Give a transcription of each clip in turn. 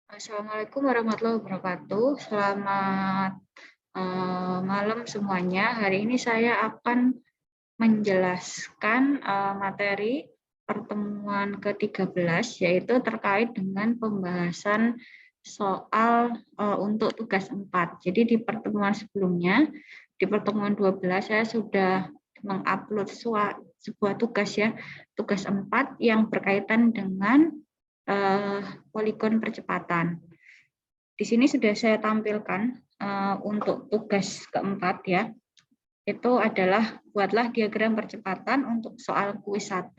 Assalamualaikum warahmatullahi wabarakatuh. Selamat malam semuanya. Hari ini saya akan menjelaskan materi pertemuan ke-13, yaitu terkait dengan pembahasan soal untuk tugas 4. Jadi di pertemuan sebelumnya, di pertemuan 12, saya sudah mengupload sebuah tugas ya, tugas 4 yang berkaitan dengan poligon percepatan. Di sini sudah saya tampilkan untuk tugas keempat ya, itu adalah buatlah diagram percepatan untuk soal kuis 1.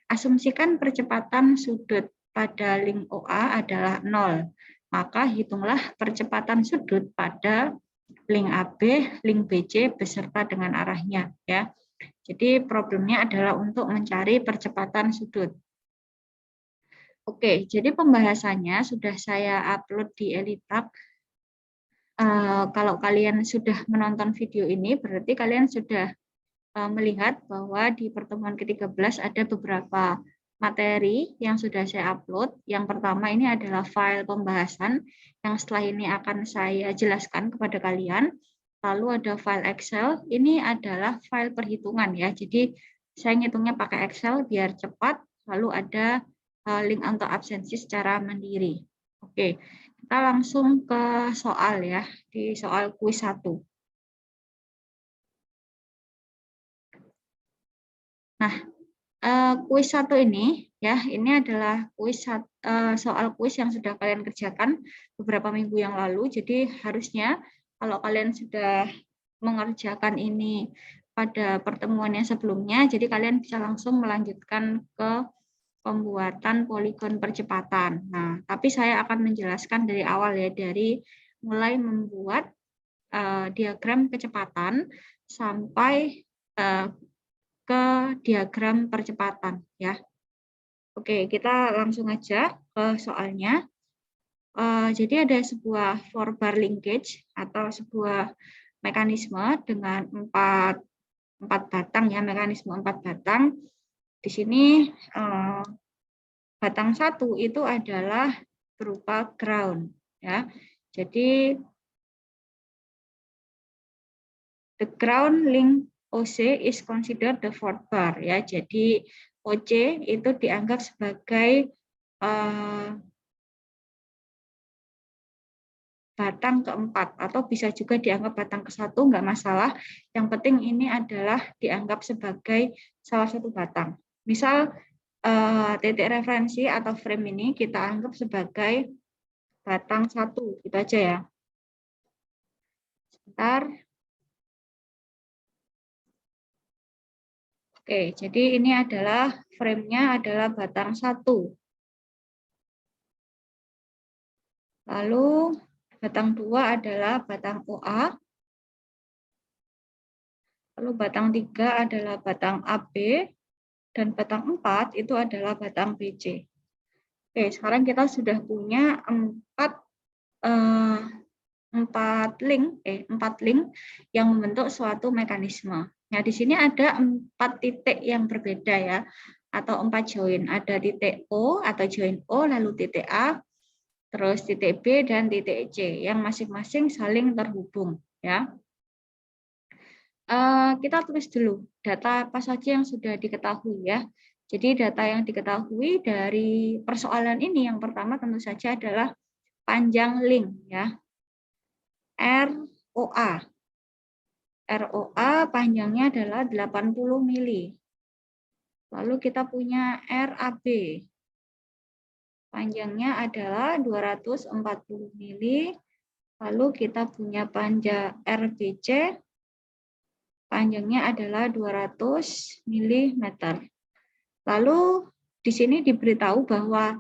Asumsikan percepatan sudut pada link OA adalah 0. Maka hitunglah percepatan sudut pada link AB, link BC beserta dengan arahnya ya. Jadi problemnya adalah untuk mencari percepatan sudut. Oke, jadi pembahasannya sudah saya upload di Elitab. Kalau kalian sudah menonton video ini, berarti kalian sudah melihat bahwa di pertemuan ke-13 ada beberapa materi yang sudah saya upload. Yang pertama ini adalah file pembahasan, yang setelah ini akan saya jelaskan kepada kalian. Lalu ada file Excel, ini adalah file perhitungan ya. Jadi saya ngitungnya pakai Excel biar cepat, lalu ada link untuk absensi secara mandiri. Oke, kita langsung ke soal ya, di soal kuis 1. Nah, kuis 1 ini ya, ini adalah kuis soal kuis yang sudah kalian kerjakan beberapa minggu yang lalu. Jadi harusnya kalau kalian sudah mengerjakan ini pada pertemuan yang sebelumnya, jadi kalian bisa langsung melanjutkan ke pembuatan poligon percepatan. Nah, tapi saya akan menjelaskan dari awal ya, dari mulai membuat diagram kecepatan sampai ke diagram percepatan ya. Oke, kita langsung aja ke soalnya. Jadi ada sebuah four-bar linkage atau sebuah mekanisme dengan empat batang ya, mekanisme 4 batang. Di sini batang 1 itu adalah berupa ground ya. Jadi the ground link OC is considered the fourth bar ya. Jadi OC itu dianggap sebagai batang keempat atau bisa juga dianggap batang ke-1, nggak masalah. Yang penting ini adalah dianggap sebagai salah satu batang. Misal titik referensi atau frame ini kita anggap sebagai batang 1, gitu aja ya. Sebentar. Oke, jadi ini adalah frame-nya adalah batang 1. Lalu batang 2 adalah batang OA. Lalu batang 3 adalah batang AB. Dan batang 4 itu adalah batang BC. Oke, sekarang kita sudah punya 4 link yang membentuk suatu mekanisme. Nah, di sini ada 4 titik yang berbeda ya, atau 4 join. Ada titik O atau join O, lalu titik A, terus titik B dan titik C yang masing-masing saling terhubung ya. Kita tulis dulu data apa saja yang sudah diketahui ya. Jadi data yang diketahui dari persoalan ini yang pertama tentu saja adalah panjang link ya. ROA. ROA panjangnya adalah 80 mili. Lalu kita punya RAB. Panjangnya adalah 240 mili. Lalu kita punya panjang RBC. Panjangnya adalah 200 mm. Lalu di sini diberitahu bahwa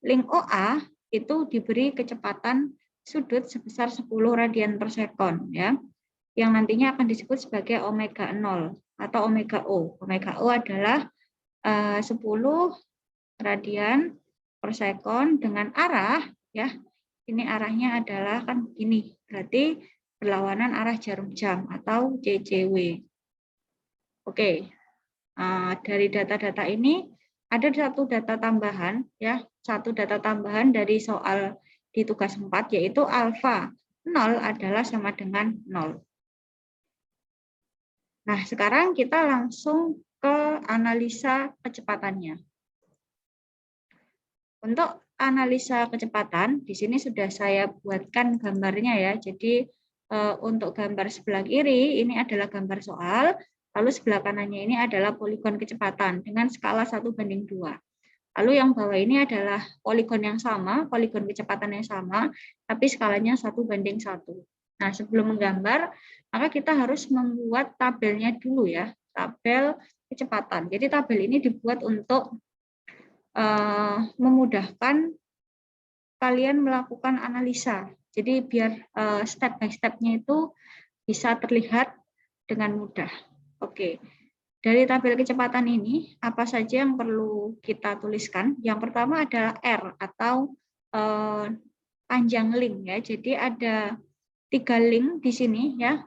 link OA itu diberi kecepatan sudut sebesar 10 radian per sekon ya, yang nantinya akan disebut sebagai omega 0 atau omega O. Omega O adalah 10 radian per sekon dengan arah ya. Ini arahnya adalah kan ini, berarti berlawanan arah jarum jam atau JJW. Oke. Dari data-data ini ada satu data tambahan ya, satu data tambahan dari soal di tugas 4 yaitu alfa 0 adalah sama dengan 0. Nah, sekarang kita langsung ke analisa kecepatannya. Untuk analisa kecepatan, di sini sudah saya buatkan gambarnya ya. Jadi untuk gambar sebelah kiri ini adalah gambar soal, lalu sebelah kanannya ini adalah poligon kecepatan dengan skala 1:2. Lalu yang bawah ini adalah poligon yang sama, poligon kecepatan yang sama, tapi skalanya 1:1. Nah, sebelum menggambar, maka kita harus membuat tabelnya dulu ya, tabel kecepatan. Jadi tabel ini dibuat untuk memudahkan kalian melakukan analisa. Jadi biar step by step-nya itu bisa terlihat dengan mudah. Oke. Dari tabel kecepatan ini, apa saja yang perlu kita tuliskan? Yang pertama adalah R atau panjang link ya. Jadi ada 3 link di sini ya,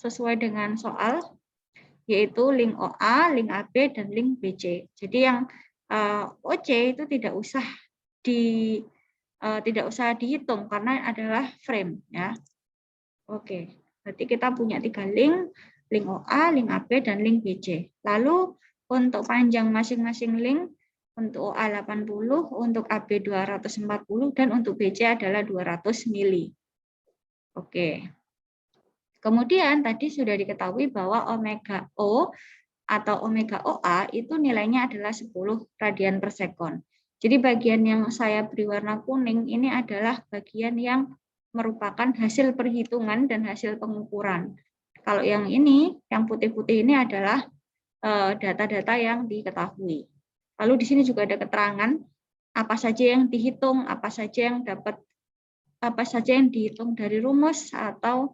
sesuai dengan soal, yaitu link OA, link AB, dan link BC. Jadi yang OC itu tidak usah dihitung karena adalah frame ya. Oke, berarti kita punya 3 link OA, link AB, dan link BC. Lalu untuk panjang masing-masing link, untuk OA 80, untuk AB 240, dan untuk BC adalah 200 mili. Oke. Kemudian tadi sudah diketahui bahwa omega O atau omega OA itu nilainya adalah 10 radian per sekon. Jadi bagian yang saya beri warna kuning ini adalah bagian yang merupakan hasil perhitungan dan hasil pengukuran. Kalau yang ini, yang putih-putih ini adalah data-data yang diketahui. Lalu di sini juga ada keterangan apa saja yang dihitung, apa saja yang dihitung dari rumus atau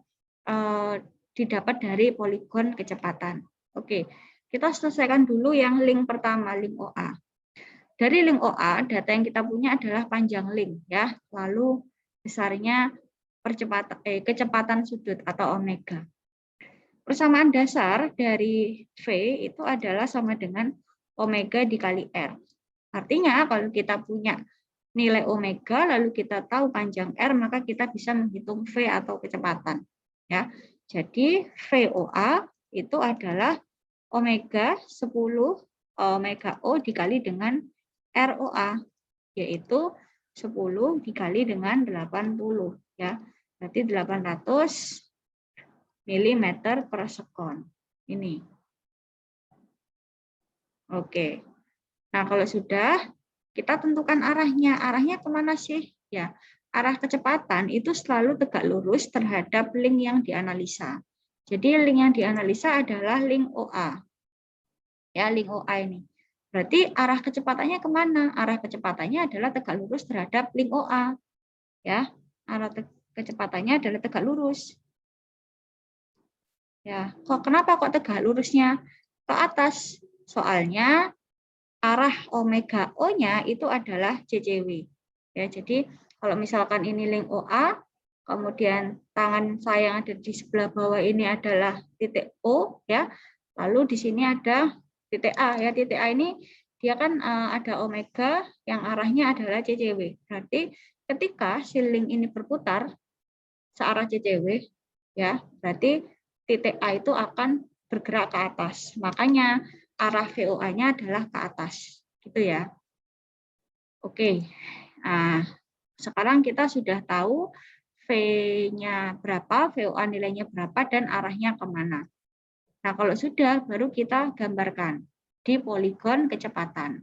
didapat dari poligon kecepatan. Oke. Kita selesaikan dulu yang link pertama, link OA. Dari link OA, data yang kita punya adalah panjang link ya, lalu besarnya kecepatan sudut atau omega. Persamaan dasar dari V itu adalah sama dengan omega dikali R. Artinya kalau kita punya nilai omega lalu kita tahu panjang R, maka kita bisa menghitung V atau kecepatan ya. Jadi VOA itu adalah omega 10 omega O dikali dengan ROA, yaitu 10 dikali dengan 80 ya. Berarti 800 mm per sekon. Ini. Oke. Nah, kalau sudah, kita tentukan arahnya. Arahnya kemana sih? Ya, arah kecepatan itu selalu tegak lurus terhadap link yang dianalisa. Jadi link yang dianalisa adalah link OA. Ya, link OA ini. Berarti arah kecepatannya kemana? Arah kecepatannya adalah tegak lurus terhadap link OA. Ya, arah kecepatannya adalah tegak lurus. Ya, kenapa kok tegak lurusnya ke atas? Soalnya arah omega O-nya itu adalah CCW. Ya, jadi kalau misalkan ini link OA, kemudian tangan saya yang ada di sebelah bawah ini adalah titik O, ya. Lalu di sini ada titik A, ya. Titik A ini dia kan ada omega yang arahnya adalah CCW. Berarti ketika si link ini berputar searah CCW, ya, berarti titik A itu akan bergerak ke atas. Makanya arah VOA-nya adalah ke atas, gitu ya. Oke, nah, sekarang kita sudah tahu V-nya berapa, VOA nilainya berapa, dan arahnya kemana. Nah, kalau sudah, baru kita gambarkan di poligon kecepatan.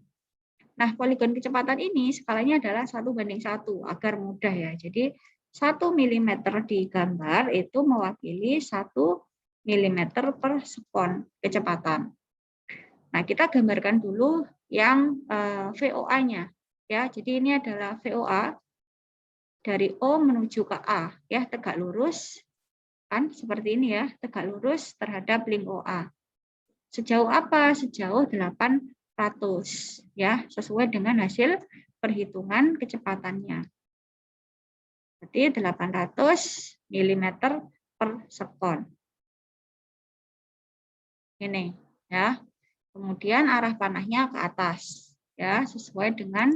Nah, poligon kecepatan ini skalanya adalah 1:1, agar mudah ya. Jadi, 1 mm digambar itu mewakili 1 mm per sekon kecepatan. Nah, kita gambarkan dulu yang VOA-nya. Ya, jadi ini adalah VOA dari O menuju ke A, ya, tegak lurus, kan seperti ini ya, tegak lurus terhadap link OA. Sejauh apa? Sejauh 800, ya, sesuai dengan hasil perhitungan kecepatannya. Berarti 800 mm per sekon. Ini, ya. Kemudian arah panahnya ke atas. ya, sesuai dengan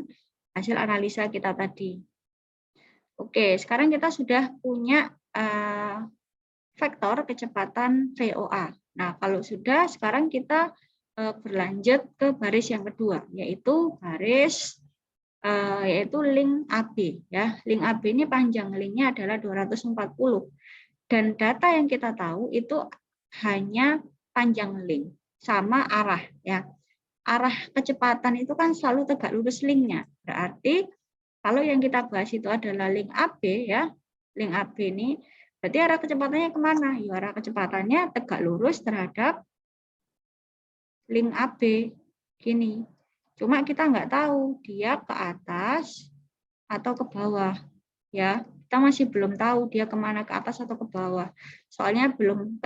hasil analisa kita tadi. Oke, sekarang kita sudah punya vektor kecepatan VOA. Nah, kalau sudah, sekarang kita berlanjut ke baris yang kedua, yaitu link AB. Ya, link AB ini panjang linknya adalah 240. Dan data yang kita tahu itu hanya panjang link sama arah. Ya, arah kecepatan itu kan selalu tegak lurus linknya. Berarti kalau yang kita bahas itu adalah link AB, ya, link AB ini berarti arah kecepatannya kemana? Ya, arah kecepatannya tegak lurus terhadap link AB. Gini. Cuma kita nggak tahu dia ke atas atau ke bawah. Ya, kita masih belum tahu dia kemana, ke atas atau ke bawah. Soalnya belum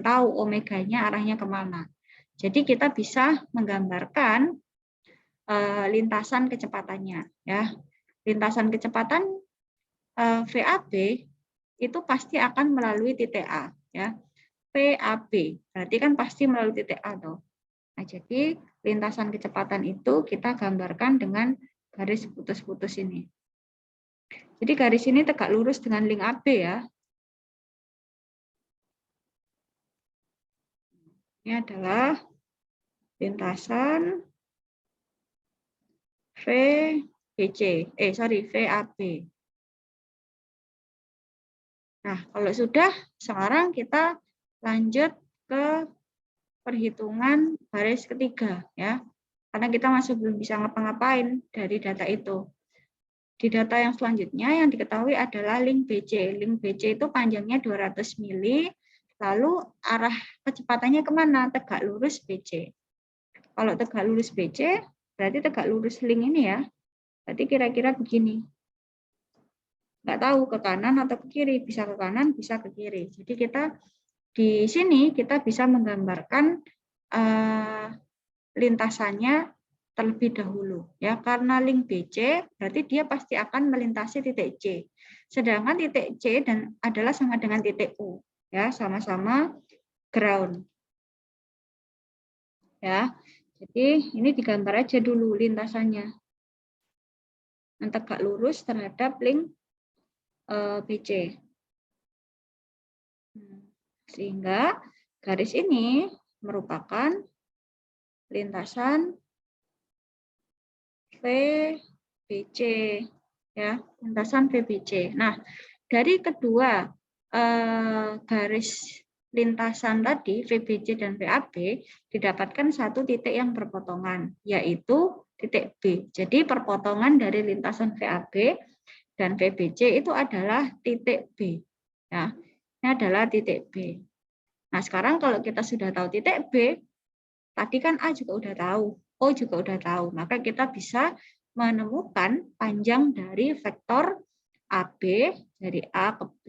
tahu omeganya arahnya kemana. Jadi kita bisa menggambarkan lintasan kecepatannya. Ya, lintasan kecepatan VAB itu pasti akan melalui titik A, ya. VAB berarti kan pasti melalui titik A toh. Nah, jadi lintasan kecepatan itu kita gambarkan dengan garis putus-putus ini. Jadi garis ini tegak lurus dengan link AB, ya. Ini adalah lintasan VAB. Nah, kalau sudah, sekarang kita lanjut ke perhitungan baris ketiga, ya. Karena kita masih belum bisa ngapa-ngapain dari data itu. Di data yang selanjutnya yang diketahui adalah link BC. Link BC itu panjangnya 200 mili, lalu arah kecepatannya kemana? Tegak lurus BC. Kalau tegak lurus BC, berarti tegak lurus link ini, ya. Berarti kira-kira begini. Nggak tahu ke kanan atau ke kiri, bisa ke kanan, bisa ke kiri. Jadi kita di sini kita bisa menggambarkan lintasannya terlebih dahulu, ya, karena link BC berarti dia pasti akan melintasi titik C. Sedangkan titik C adalah sama dengan titik U, ya, sama-sama ground. Ya. Jadi ini digambar aja dulu lintasannya. Yang tegak lurus terhadap link BC. Sehingga garis ini merupakan lintasan VBC, ya, lintasan VBC. Nah, dari kedua garis lintasan tadi VBC dan VAB didapatkan satu titik yang berpotongan, yaitu titik B. Jadi perpotongan dari lintasan VAB dan VBC itu adalah titik B. Ya, ini adalah titik B. Nah, sekarang kalau kita sudah tahu titik B, tadi kan A juga udah tahu, O juga udah tahu, maka kita bisa menemukan panjang dari vektor AB dari A ke B,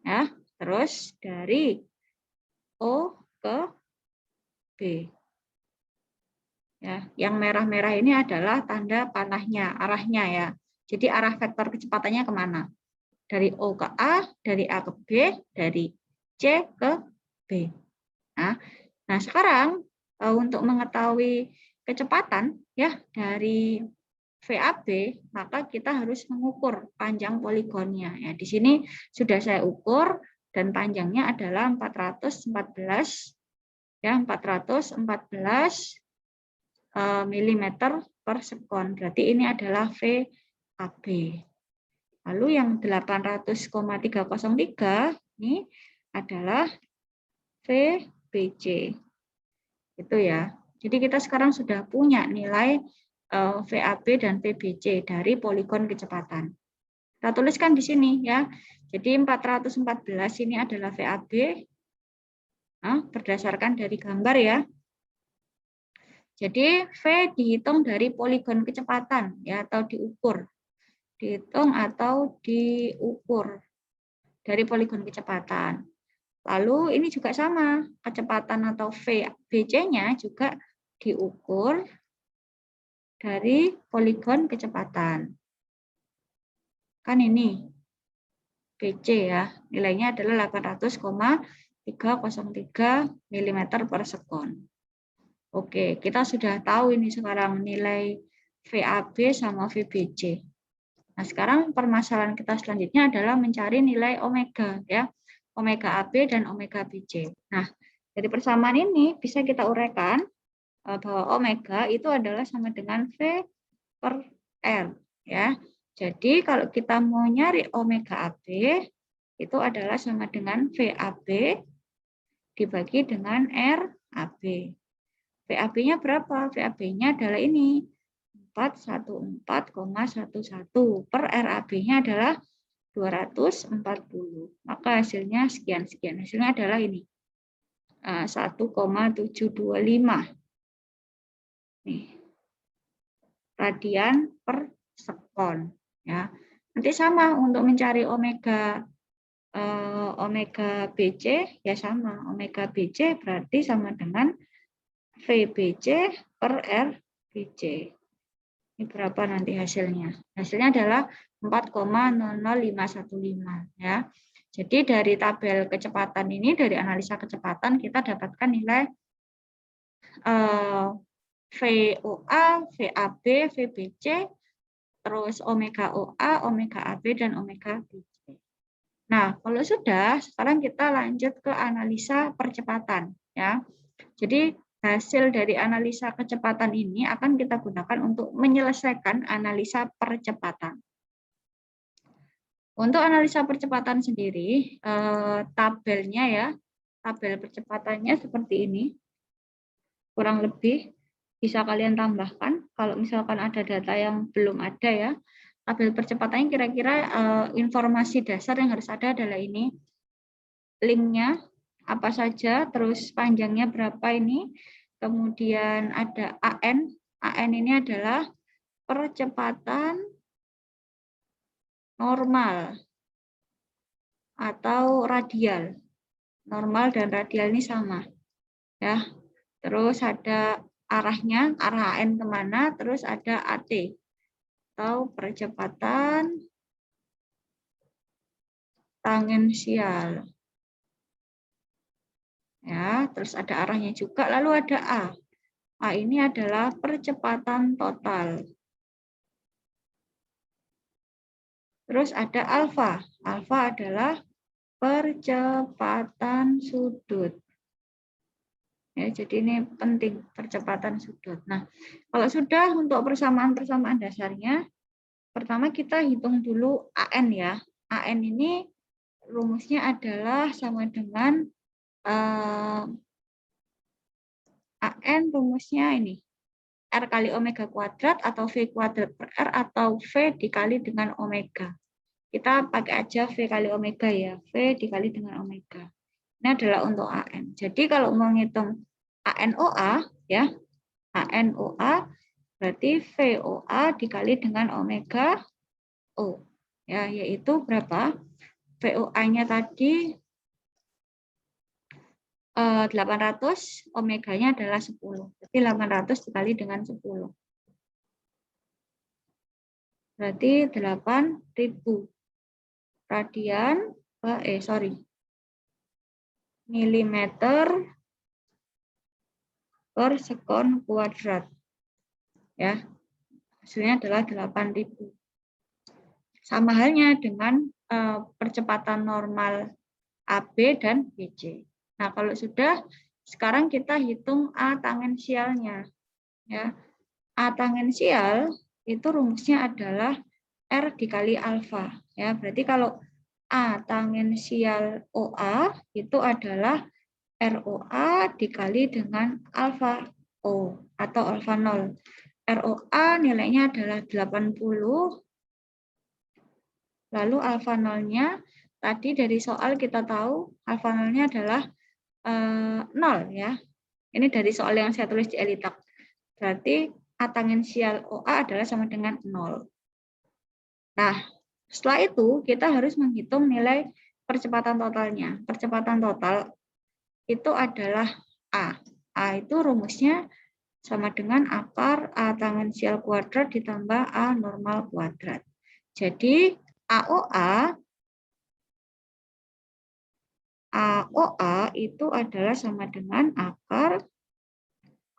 ya, terus dari O ke B. Ya, yang merah-merah ini adalah tanda panahnya, arahnya, ya. Jadi arah vektor kecepatannya kemana? Dari O ke A, dari A ke B, dari C ke B. Nah, sekarang untuk mengetahui kecepatan, ya, dari VAB, maka kita harus mengukur panjang poligonnya. Ya, di sini sudah saya ukur dan panjangnya adalah 414, ya, 414 mm per sekon. Berarti ini adalah VAB. Lalu yang 800,303 ini adalah VBC. Itu, ya. Jadi kita sekarang sudah punya nilai VAB dan VBC dari poligon kecepatan. Kita tuliskan di sini, ya. Jadi 414 ini adalah VAB, berdasarkan dari gambar, ya. Jadi V dihitung dari poligon kecepatan, ya, atau diukur. Dihitung atau diukur dari poligon kecepatan. Lalu ini juga sama, kecepatan atau VBC-nya juga diukur dari poligon kecepatan. Kan ini BC, ya, nilainya adalah 800,303 mm per sekon. Oke, kita sudah tahu ini sekarang nilai VAB sama VBC. Nah, sekarang permasalahan kita selanjutnya adalah mencari nilai omega, ya, omega AB dan omega BC. Nah, dari persamaan ini bisa kita uraikan bahwa omega itu adalah sama dengan V per R, ya. Jadi kalau kita mau nyari omega AB itu adalah sama dengan VAB dibagi dengan RAB. VAB-nya berapa? VAB-nya adalah ini, 414,11 per RAB-nya adalah 240. Maka hasilnya sekian-sekian. Hasilnya adalah ini, 1,725 nih, radian per sekon. Ya. Nanti sama untuk mencari omega BC, ya sama. Omega BC berarti sama dengan VBC per RBC. Ini berapa nanti hasilnya? Hasilnya adalah 4,00515, ya. Jadi dari tabel kecepatan ini, dari analisa kecepatan kita dapatkan nilai VOA, VAB, VBC, terus omega OA, omega AB, dan omega BC. Nah, kalau sudah, sekarang kita lanjut ke analisa percepatan, ya. Jadi hasil dari analisa kecepatan ini akan kita gunakan untuk menyelesaikan analisa percepatan. Untuk analisa percepatan sendiri, tabelnya ya, tabel percepatannya seperti ini. Kurang lebih bisa kalian tambahkan kalau misalkan ada data yang belum ada ya. Tabel percepatannya kira-kira informasi dasar yang harus ada adalah ini. Linknya apa saja, terus panjangnya berapa ini, kemudian ada AN. AN ini adalah percepatan normal atau radial. Normal dan radial ini sama, ya. Terus ada arahnya, arah AN kemana, terus ada AT atau percepatan tangensial. Ya, terus ada arahnya juga, lalu ada A. A ini adalah percepatan total. Terus ada alfa. Alfa adalah percepatan sudut. Ya, jadi ini penting, percepatan sudut. Nah, kalau sudah untuk persamaan-persamaan dasarnya, pertama kita hitung dulu AN ya. AN ini rumusnya adalah sama dengan AN rumusnya ini, R kali omega kuadrat atau V kuadrat per R atau V dikali dengan omega. Kita pakai aja V kali omega ya, V dikali dengan omega. Ini adalah untuk AN. Jadi kalau mau ngitung ANOA ya, ANOA berarti VOA dikali dengan omega O. Ya, yaitu berapa? VOA-nya tadi 800, omeganya adalah 10. Berarti 800 dikali dengan 10. Berarti 8.000 radian, milimeter per sekon kuadrat. Ya, hasilnya adalah 8.000. Sama halnya dengan percepatan normal AB dan BC. Nah, kalau sudah, sekarang kita hitung A tangensialnya. Ya. A tangensial itu rumusnya adalah R dikali alfa. Ya, berarti kalau A tangensial OA itu adalah ROA dikali dengan alfa O atau alfa 0. ROA nilainya adalah 80, lalu alfa 0-nya tadi dari soal kita tahu alfa 0-nya adalah 0 ya. Ini dari soal yang saya tulis di Elitak. Berarti A tangensial OA adalah sama dengan 0. Nah, setelah itu kita harus menghitung nilai percepatan totalnya. Percepatan total itu adalah A. A itu rumusnya sama dengan akar A tangensial kuadrat ditambah A normal kuadrat. Jadi AOA itu adalah sama dengan akar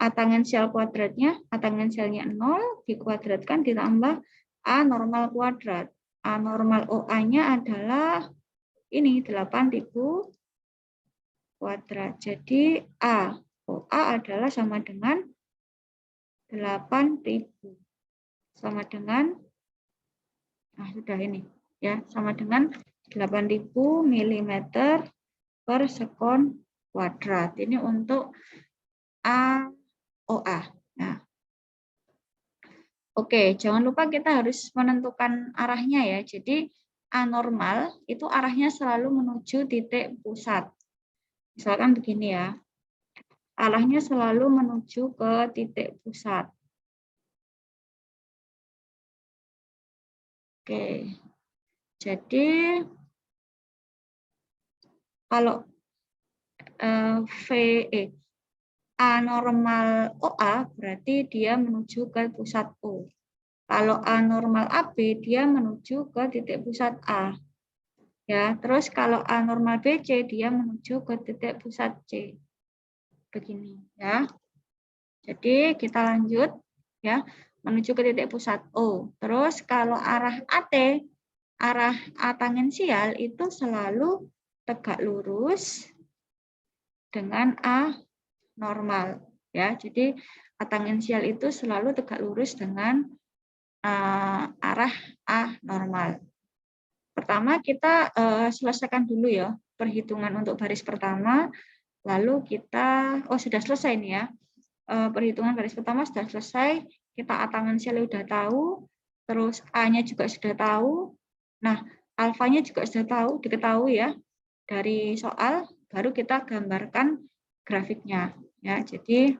A tangensial kuadratnya, A tangensialnya 0, dikuadratkan ditambah A normal kuadrat. A normal OA-nya adalah ini 8.000 kuadrat. Jadi A OA adalah sama dengan 8.000. Sama dengan, nah sudah ini, ya sama dengan 8.000 mm per sekon kuadrat. Ini untuk AOA. Nah, oke, jangan lupa kita harus menentukan arahnya ya. Jadi A normal itu arahnya selalu menuju titik pusat. Misalkan begini ya. Arahnya selalu menuju ke titik pusat. Oke. Jadi kalau VE A normal OA berarti dia menuju ke pusat O. Kalau A normal AB dia menuju ke titik pusat A. Ya, terus kalau A normal BC dia menuju ke titik pusat C. Begini ya. Jadi kita lanjut ya, menuju ke titik pusat O. Terus kalau arah AT, arah A tangensial itu selalu tegak lurus dengan A normal ya. Jadi A tangensial itu selalu tegak lurus dengan arah A normal. Pertama kita selesaikan dulu ya perhitungan untuk baris pertama, lalu kita sudah selesai nih ya. Perhitungan baris pertama sudah selesai, kita A tangensial sudah tahu, terus A-nya juga sudah tahu. Nah, alfanya juga sudah tahu, diketahui ya dari soal, baru kita gambarkan grafiknya ya. Jadi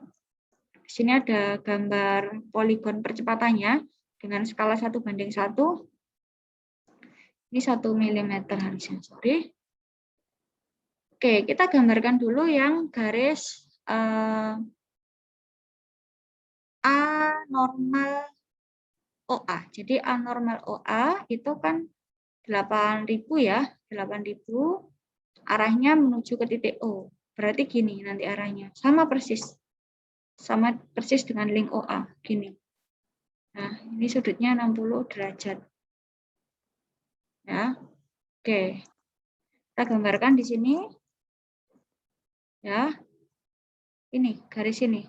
di sini ada gambar poligon percepatannya dengan skala 1:1. Ini 1 mm harusnya, sorry. Oke, kita gambarkan dulu yang garis A normal OA. Jadi A normal OA itu kan 8.000 ya, 8.000 arahnya menuju ke titik O. Berarti gini nanti arahnya, sama persis dengan link OA, gini. Nah, ini sudutnya 60 derajat. Ya. Oke. Kita gambarkan di sini. Ya. Ini garis ini.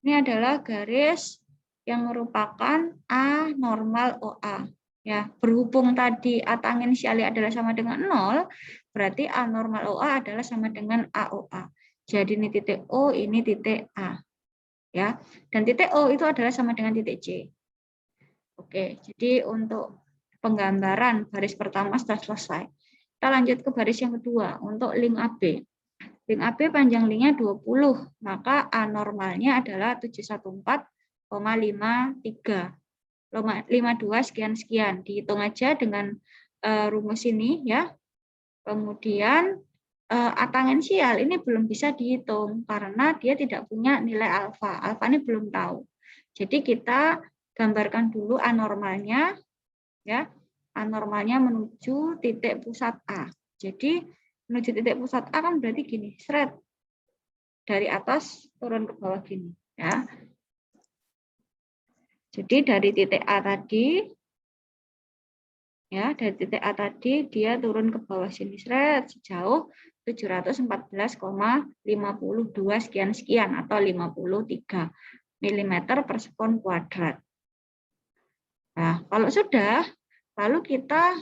Ini adalah garis yang merupakan A normal OA. Ya, berhubung tadi A tangensialnya adalah sama dengan 0, berarti A normal OA adalah sama dengan AOA. Jadi ini titik O, ini titik A. Ya. Dan titik O itu adalah sama dengan titik C. Oke, jadi untuk penggambaran baris pertama sudah selesai. Kita lanjut ke baris yang kedua untuk link AB. Link AB panjang linknya 20, maka A normalnya adalah 714,53. 52 sekian-sekian. Dihitung aja dengan rumus ini ya. Kemudian A tangensial ini belum bisa dihitung karena dia tidak punya nilai alfa. Alfa ini belum tahu. Jadi kita gambarkan dulu A normalnya ya. A normalnya menuju titik pusat A. Jadi menuju titik pusat A kan berarti gini, seret. Dari atas turun ke bawah gini ya. Jadi dari titik A tadi ya, dari titik A tadi dia turun ke bawah sini seret sejauh 714,52 sekian-sekian atau 53 mm per sekon kuadrat. Nah, kalau sudah, lalu kita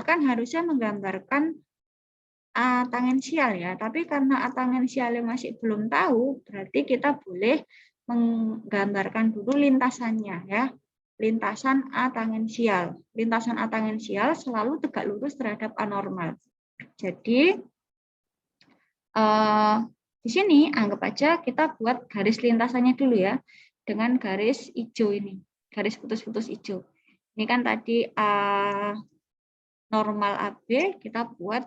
kan harusnya menggambarkan A tangensial ya, tapi karena A tangensialnya masih belum tahu, berarti kita boleh menggambarkan dulu lintasannya ya. Lintasan A tangensial. Lintasan A tangensial selalu tegak lurus terhadap A normal. Jadi di sini anggap aja kita buat garis lintasannya dulu ya, dengan garis hijau ini, garis putus-putus hijau. Ini kan tadi A normal AB, kita buat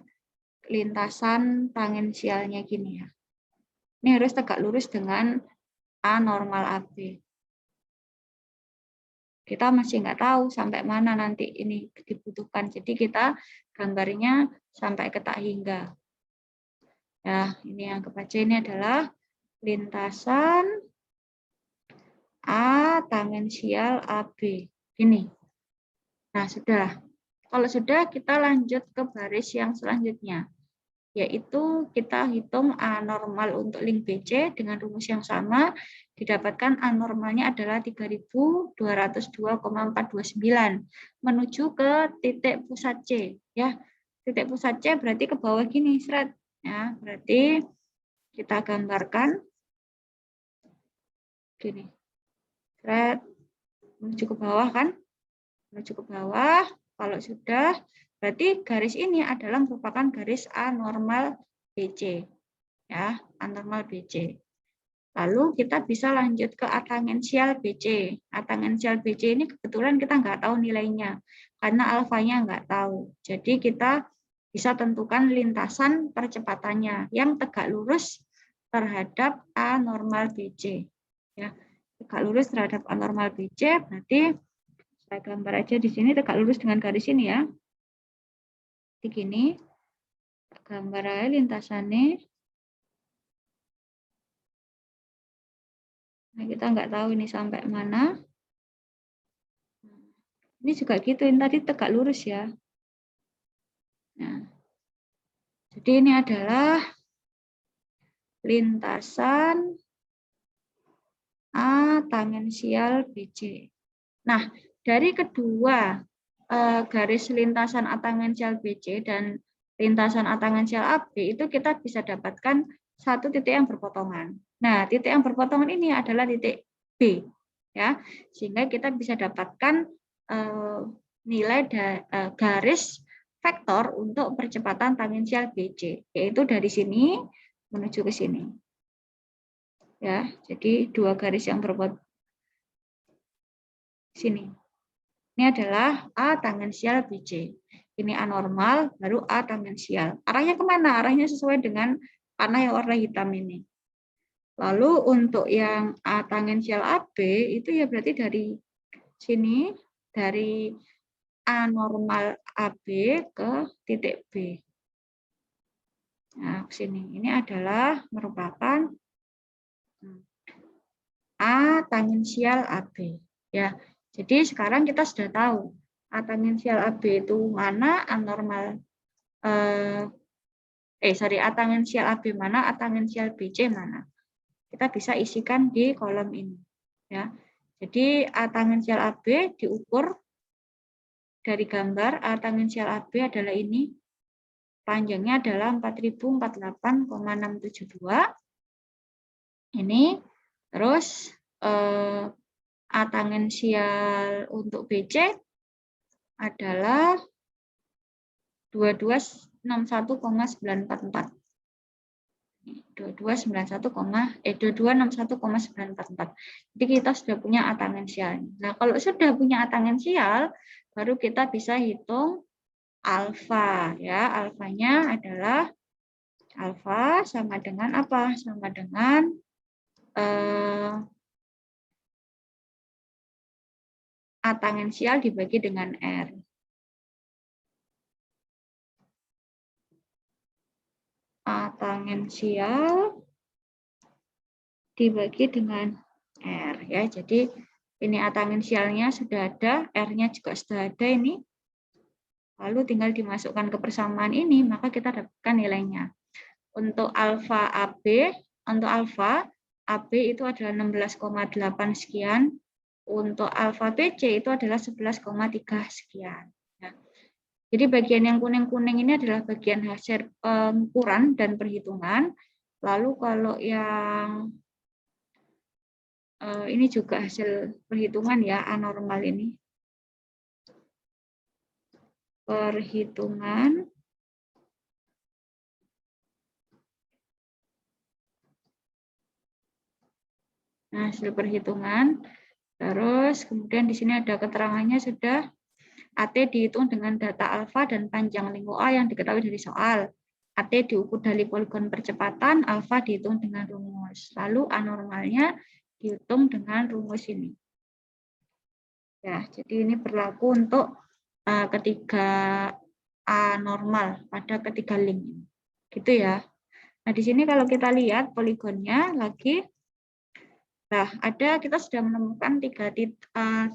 lintasan tangensialnya gini ya. Ini harus tegak lurus dengan A normal AB. Kita masih nggak tahu sampai mana nanti ini dibutuhkan. Jadi kita gambarnya sampai ke tak hingga. Ya, ini anggap aja ini adalah lintasan A tangensial AB. Ini. Nah, sudah. Kalau sudah, kita lanjut ke baris yang selanjutnya, yaitu kita hitung A normal untuk link BC dengan rumus yang sama, didapatkan A normalnya adalah 3202,429 menuju ke titik pusat C. Ya, titik pusat C berarti ke bawah gini, seret. Ya, berarti kita gambarkan gini. Seret, menuju ke bawah kan? Menuju ke bawah. Kalau sudah, berarti garis ini adalah merupakan garis A normal BC. Ya, A normal BC. Lalu kita bisa lanjut ke A tangensial BC. A tangensial BC ini kebetulan kita nggak tahu nilainya, karena alfanya nggak tahu. Jadi kita bisa tentukan lintasan percepatannya yang tegak lurus terhadap A normal BC. Ya, tegak lurus terhadap A normal BC, berarti saya gambar aja di sini tegak lurus dengan garis ini ya. Begini, gambar aja lintasannya. Nah, kita nggak tahu ini sampai mana. Ini juga gitu, ini tadi tegak lurus ya. Nah, jadi ini adalah lintasan A tangensial BC. Nah, dari kedua garis lintasan A tangensial BC dan lintasan A tangensial AB itu kita bisa dapatkan satu titik yang berpotongan. Nah, titik yang berpotongan ini adalah titik B, ya, sehingga kita bisa dapatkan nilai garis vektor untuk percepatan tangensial BC, yaitu dari sini menuju ke sini. Ya, jadi dua garis yang berpotongan sini. Ini adalah A tangensial BC. Ini A normal, baru A tangensial. Arahnya kemana? Arahnya sesuai dengan panah yang warna hitam ini. Lalu untuk yang A tangensial AB, itu ya berarti dari sini, dari A normal AB ke titik B. Nah, ke sini. Ini adalah merupakan A tangensial AB. Ya, jadi sekarang kita sudah tahu A tangensial AB itu mana, A normal A tangensial AB mana, A tangensial BC mana. Kita bisa isikan di kolom ini. Ya, jadi A tangensial AB diukur dari gambar. A tangensial AB adalah ini. Panjangnya adalah 4048,672. Ini. Terus A tangensial untuk BC adalah 2261,944. 2261,944. Jadi kita sudah punya A tangensial. Nah, kalau sudah punya A tangensial, baru kita bisa hitung alfa ya. Alfanya adalah alfa sama dengan apa? Sama dengan A tangensial dibagi dengan R. A tangensial dibagi dengan R ya. Jadi ini A tangensialnya sudah ada, R-nya juga sudah ada ini. Lalu tinggal dimasukkan ke persamaan ini, maka kita dapatkan nilainya. Untuk alfa AB, untuk alfa AB itu adalah 16,8 sekian. Untuk alfa BC itu adalah 11,3 sekian. Ya. Jadi bagian yang kuning-kuning ini adalah bagian hasil pengukuran dan perhitungan. Lalu kalau yang ini juga hasil perhitungan ya, anormal ini. Perhitungan. Nah, hasil perhitungan. Terus kemudian di sini ada keterangannya sudah. AT dihitung dengan data alfa dan panjang lingkup A yang diketahui dari soal. AT diukur dari poligon percepatan, alfa dihitung dengan rumus. Lalu anormalnya dihitung dengan rumus ini. Ya, jadi ini berlaku untuk ketiga A normal pada ketiga link. Gitu ya. Nah, di sini kalau kita lihat poligonnya lagi Nah, kita sudah menemukan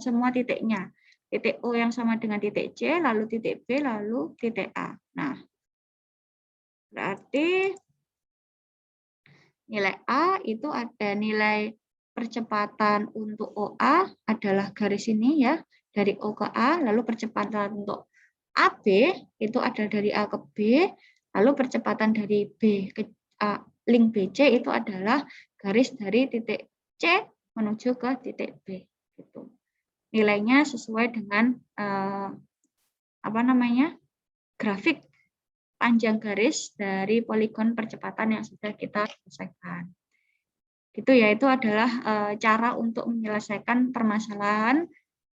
semua titiknya. Titik O yang sama dengan titik C, lalu titik B, lalu titik A. Nah, berarti nilai A itu ada nilai percepatan untuk OA adalah garis ini ya, dari O ke A, lalu percepatan untuk AB itu adalah dari A ke B, lalu percepatan dari B ke A, link BC itu adalah garis dari titik C menuju ke titik B. Gitu. Nilainya sesuai dengan grafik panjang garis dari poligon percepatan yang sudah kita selesaikan. Itu ya, itu adalah cara untuk menyelesaikan permasalahan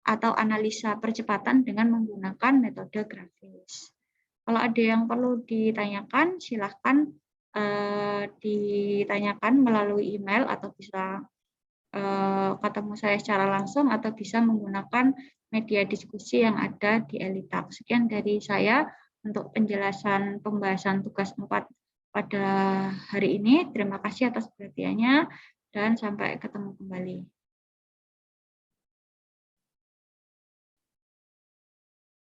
atau analisa percepatan dengan menggunakan metode grafis. Kalau ada yang perlu ditanyakan, silahkan ditanyakan melalui email atau bisa ketemu saya secara langsung atau bisa menggunakan media diskusi yang ada di Elitak. Sekian dari saya untuk penjelasan pembahasan tugas 4 pada hari ini. Terima kasih atas perhatiannya dan sampai ketemu kembali.